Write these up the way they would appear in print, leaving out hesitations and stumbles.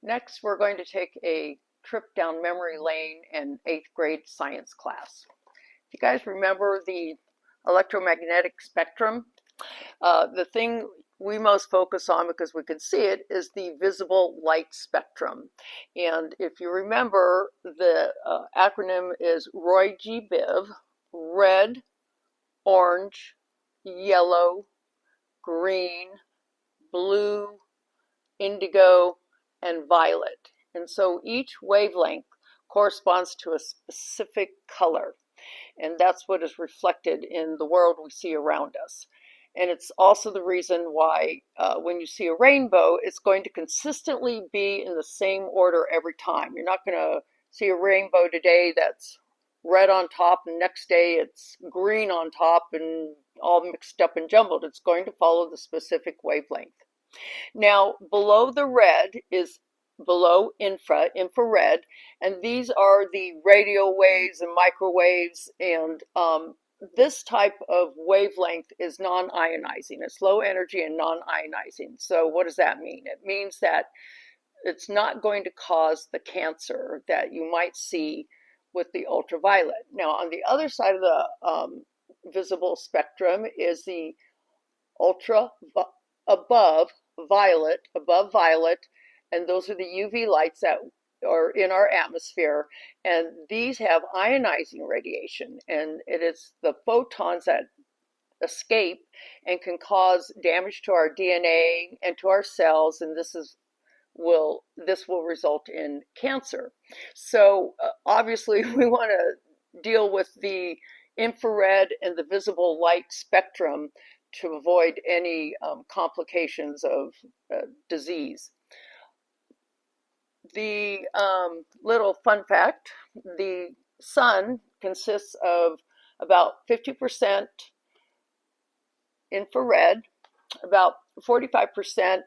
Next, we're going to take a trip down memory lane in 8th grade science class. You guys remember the electromagnetic spectrum? The thing we most focus on, because we can see it, is the visible light spectrum. And if you remember, the acronym is Roy G. Biv: red, orange, yellow, green, blue, indigo, and violet. And so each wavelength corresponds to a specific color. And that's what is reflected in the world we see around us. And it's also the reason why when you see a rainbow, it's going to consistently be in the same order every time. You're not going to see a rainbow today that's red on top, and next day it's green on top and all mixed up and jumbled. It's going to follow the specific wavelength. Now, below the red is below infrared, and these are the radio waves and microwaves, and this type of wavelength is non-ionizing. It's low energy and non-ionizing. So what does that mean? It means that it's not going to cause the cancer that you might see with the ultraviolet. Now, on the other side of the visible spectrum is the ultra above violet, and those are the UV lights that are in our atmosphere, and these have ionizing radiation, and it is the photons that escape and can cause damage to our DNA and to our cells, and this will result in cancer. So obviously we want to deal with the infrared and the visible light spectrum to avoid any complications of disease. The little fun fact, the sun consists of about 50% infrared, about 45%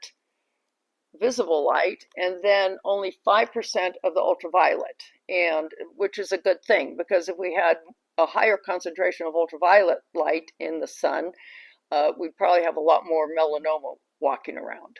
visible light, and then only 5% of the ultraviolet, and which is a good thing, because if we had a higher concentration of ultraviolet light in the sun, we'd probably have a lot more melanoma walking around.